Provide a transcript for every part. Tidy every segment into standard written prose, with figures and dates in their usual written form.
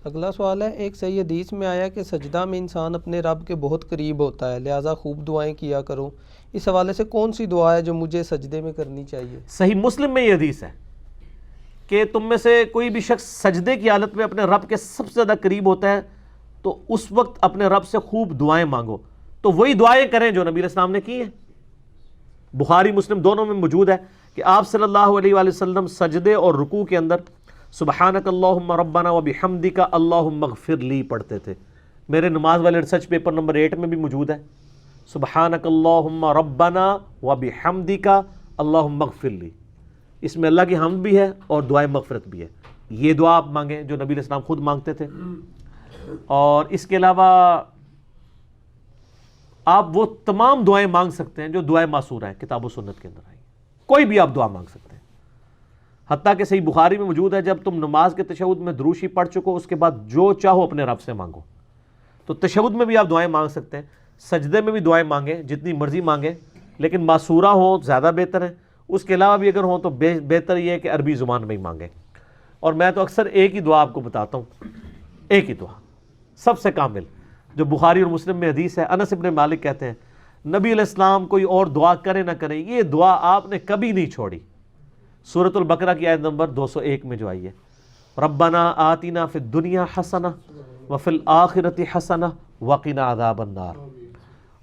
اگلا سوال ہے، ایک صحیح حدیث میں آیا کہ سجدہ میں انسان اپنے رب کے بہت قریب ہوتا ہے، لہٰذا خوب دعائیں کیا کرو۔ اس حوالے سے کون سی دعا ہے جو مجھے سجدے میں کرنی چاہیے؟ صحیح مسلم میں یہ حدیث ہے کہ تم میں سے کوئی بھی شخص سجدے کی حالت میں اپنے رب کے سب سے زیادہ قریب ہوتا ہے تو اس وقت اپنے رب سے خوب دعائیں مانگو۔ تو وہی دعائیں کریں جو نبی علیہ السلام نے کی ہیں، بخاری مسلم دونوں میں موجود ہے کہ آپ صلی اللہ علیہ وآلہ وسلم سجدے اور رکوع کے اندر سبحانک اللہم ربنا وبحمدک اللہم اغفر لی پڑھتے تھے۔ میرے نماز والے ریسرچ پیپر نمبر 8 میں بھی موجود ہے، سبحانک اللہم ربنا وبحمدک اللہم اغفر لی۔ اس میں اللہ کی حمد بھی ہے اور دعائے مغفرت بھی ہے۔ یہ دعا آپ مانگیں جو نبی علیہ السلام خود مانگتے تھے، اور اس کے علاوہ آپ وہ تمام دعائیں مانگ سکتے ہیں جو دعائیں معصورہ ہیں کتاب و سنت کے اندر آئی، کوئی بھی آپ دعا مانگ سکتے ہیں۔ حتیٰ کہ صحیح بخاری میں موجود ہے جب تم نماز کے تشہد میں دروشی پڑھ چکو اس کے بعد جو چاہو اپنے رب سے مانگو۔ تو تشہد میں بھی آپ دعائیں مانگ سکتے ہیں، سجدے میں بھی دعائیں مانگیں، جتنی مرضی مانگیں، لیکن معصورہ ہوں زیادہ بہتر ہے۔ اس کے علاوہ بھی اگر ہوں تو بہتر یہ ہے کہ عربی زبان میں ہی مانگیں۔ اور میں تو اکثر ایک ہی دعا آپ کو بتاتا ہوں، ایک ہی دعا سب سے کامل جو بخاری اور مسلم میں حدیث ہے۔ انس ابن مالک کہتے ہیں نبی علیہ السلام کوئی اور دعا کرے نہ کرے یہ دعا آپ نے کبھی نہیں چھوڑی۔ سورۃ البقرہ کی آیت نمبر 201 میں جو آئی ہے، ربنا آتنا فی الدنیا حسنہ وفی الآخرۃ حسنہ وقنا عذاب النار۔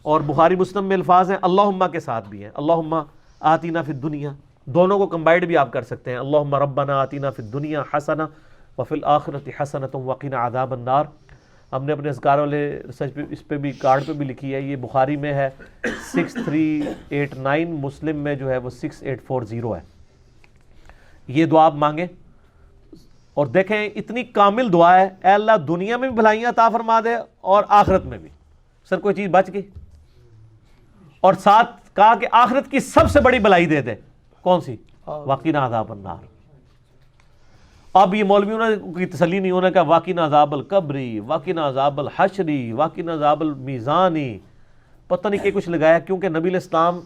اور بخاری مسلم میں الفاظ ہیں اللہم کے ساتھ بھی ہیں، اللہم آتنا فی الدنیا، دونوں کو کمبائنڈ بھی آپ کر سکتے ہیں، اللہم ربنا آتنا فی الدنیا حسنہ وفی الآخرۃ حسنۃ وقنا عذاب النار۔ ہم نے اپنے اذکار والے ریسرچ پہ اس پہ بھی کارڈ پہ بھی لکھی ہے، یہ بخاری میں ہے 6389، مسلم میں جو ہے وہ 6840 ہے۔ یہ دعا آپ مانگیں اور دیکھیں اتنی کامل دعا ہے، اے اللہ دنیا میں بھی بھلائیاں عطا فرما دے اور آخرت میں بھی۔ سر کوئی چیز بچ گئی؟ اور ساتھ کہا کہ آخرت کی سب سے بڑی بھلائی دے دے، کون سی؟ وقنا عذاب النار۔ اب یہ مولویوں کی تسلی نہیں ہونا کہ وقنا عذاب القبری، وقنا عذاب الحشری، وقنا عذاب المیزانی، پتہ نہیں کہ کچھ لگایا، کیونکہ نبی علیہ السلام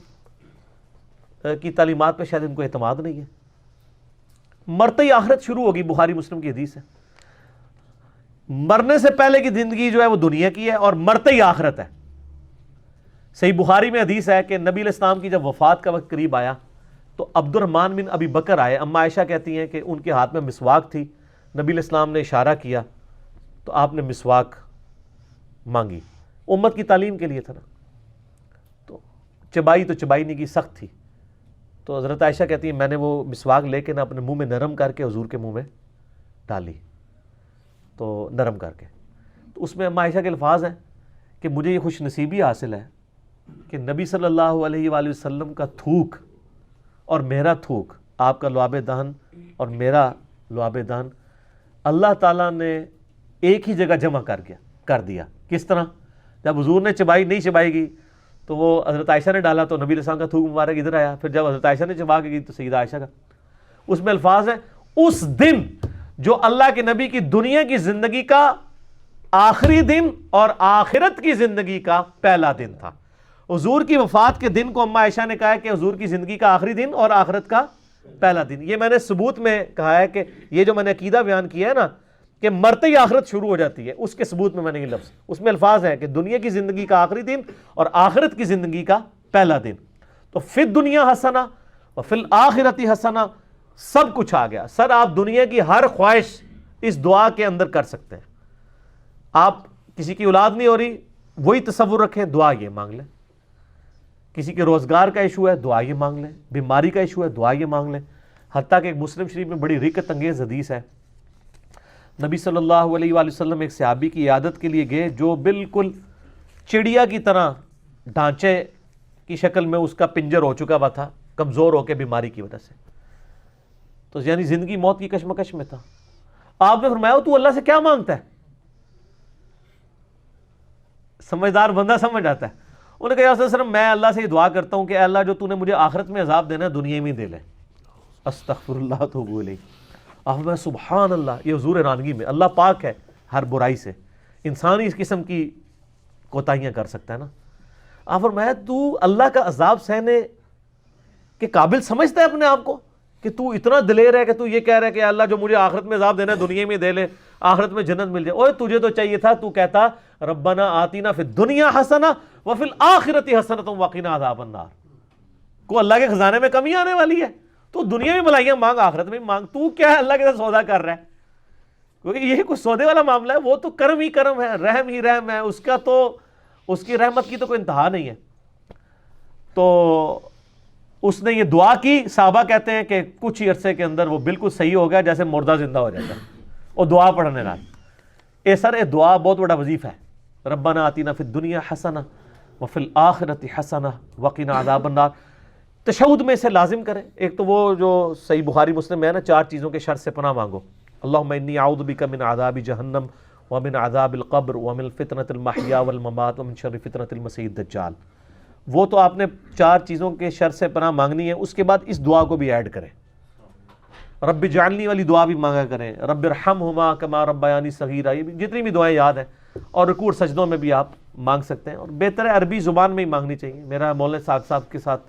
کی تعلیمات پہ شاید ان کو اعتماد نہیں ہے۔ مرتے ہی آخرت شروع ہوگی، بخاری مسلم کی حدیث ہے۔ مرنے سے پہلے کی زندگی جو ہے وہ دنیا کی ہے اور مرتے ہی آخرت ہے۔ صحیح بخاری میں حدیث ہے کہ نبی علیہ السلام کی جب وفات کا وقت قریب آیا تو عبد الرحمن بن ابی بکر آئے۔ اما عائشہ کہتی ہیں کہ ان کے ہاتھ میں مسواک تھی، نبی علیہ السلام نے اشارہ کیا تو آپ نے مسواک مانگی، امت کی تعلیم کے لیے تھا نا، تو چبائی نہیں کی، سخت تھی۔ تو حضرت عائشہ کہتی ہیں میں نے وہ مسواک لے کے نہ اپنے منہ میں نرم کر کے حضور کے منہ میں ڈالی، تو نرم کر کے، تو اس میں اما عائشہ کے الفاظ ہیں کہ مجھے یہ خوش نصیبی حاصل ہے کہ نبی صلی اللہ علیہ وآلہ وسلم کا تھوک اور میرا تھوک، آپ کا لعاب دہن اور میرا لعاب دہن، اللہ تعالیٰ نے ایک ہی جگہ جمع کر دیا۔ کس طرح؟ جب حضور نے چبائی نہیں چبائی گئی تو وہ حضرت عائشہ نے ڈالا تو نبی علیہ السلام کا تھوک مبارک ادھر آیا، پھر جب حضرت عائشہ نے چبا کے گئی تو سیدہ عائشہ کا۔ اس میں الفاظ ہیں اس دن جو اللہ کے نبی کی دنیا کی زندگی کا آخری دن اور آخرت کی زندگی کا پہلا دن تھا۔ حضور کی وفات کے دن کو اما عائشہ نے کہا ہے کہ حضور کی زندگی کا آخری دن اور آخرت کا پہلا دن۔ یہ میں نے ثبوت میں کہا ہے کہ یہ جو میں نے عقیدہ بیان کیا ہے نا کہ مرتے ہی آخرت شروع ہو جاتی ہے، اس کے ثبوت میں میں نے یہ لفظ، اس میں الفاظ ہیں کہ دنیا کی زندگی کا آخری دن اور آخرت کی زندگی کا پہلا دن۔ تو فی الدنیا حسنہ وفی الآخرۃ حسنہ، سب کچھ آ گیا۔ سر آپ دنیا کی ہر خواہش اس دعا کے اندر کر سکتے ہیں۔ آپ کسی کی اولاد نہیں ہو رہی، وہی تصور رکھیں، دعا یہ مانگ لیں۔ کسی کے روزگار کا ایشو ہے، دعا یہ مانگ لیں۔ بیماری کا ایشو ہے، دعا یہ مانگ لیں۔ حتیٰ کہ ایک مسلم شریف میں بڑی رقت انگیز حدیث ہے، نبی صلی اللہ علیہ وآلہ وسلم ایک صحابی کی عیادت کے لیے گئے جو بالکل چڑیا کی طرح ڈھانچے کی شکل میں اس کا پنجر ہو چکا ہوا تھا، کمزور ہو کے بیماری کی وجہ سے، تو یعنی زندگی موت کی کشمکش میں تھا۔ آپ نے فرمایا تو اللہ سے کیا مانگتا ہے؟ سمجھدار بندہ سمجھ آتا ہے۔ انہوں نے کہا یا رسول اللہ میں اللہ سے یہ دعا کرتا ہوں کہ اے اللہ جو تو نے مجھے آخرت میں عذاب دینا ہے دنیا میں دے لے۔ استغفر اللہ توبو الیہ۔ آپ میں سبحان اللہ، یہ حضور رانگی میں، اللہ پاک ہے ہر برائی سے، انسان ہی اس قسم کی کوتاہیاں کر سکتا ہے نا۔ آپ فرمایا تو اللہ کا عذاب سہنے کے قابل سمجھتا ہے اپنے آپ کو کہ تو اتنا دلیر ہے کہ تو یہ کہہ رہا ہے کہ اللہ جو مجھے آخرت میں عذاب دینا ہے دنیا میں دے لے؟ آخرت میں جنت مل جائے. اوے تجھے تو چاہیے تھا تو کہتا ربنا آتینا فی الدنیا حسنہ وفی الآخرۃ حسنۃ وقنا عذاب النار. کو اللہ کے خزانے میں کمی آنے والی ہے؟ تو دنیا میں بھلائیاں مانگ، آخرت میں مانگ. تو کیا ہے اللہ کے ساتھ سودا کر رہا ہے؟ کیونکہ یہ کوئی سودے والا معاملہ ہے. وہ تو کرم ہی کرم ہے، رحم ہی رحم ہے. اس کا تو اس کی رحمت کی تو کوئی انتہا نہیں ہے. تو اس نے یہ دعا کی. صحابہ کہتے ہیں کہ کچھ ہی عرصے کے اندر وہ بالکل صحیح ہو گیا، جیسے مردہ زندہ ہو جاتا ہے. اور دعا پڑھنے نال اے سر اے دعا بہت بڑا وظیفہ ہے. ربنا آتینا فی الدنیا حسنہ وفی الآخرۃ حسنہ وقنا عذاب النار. تشہد میں اسے لازم کریں. ایک تو وہ جو صحیح بخاری مسلم میں ہے نا، 4 چیزوں کے شر سے پناہ مانگو. اللہم انی اعوذ بک من عذاب جہنم ومن عذاب القبر ومن فتنۃ المحیا والممات ومن شر فتنۃ المسیح الدجال. وہ تو آپ نے 4 چیزوں کے شر سے پناہ مانگنی ہے. اس کے بعد اس دعا کو بھی ایڈ کریں. رب اجعلنی والی دعا بھی مانگا کریں. رب ارحمہما کما ربیانی صغیرہ. یہ بھی جتنی بھی دعائیں یاد ہیں. اور رکوع سجدوں میں بھی آپ مانگ سکتے ہیں. اور بہتر ہے عربی زبان میں ہی مانگنی چاہیے. میرا مولانا ساق صاحب کے ساتھ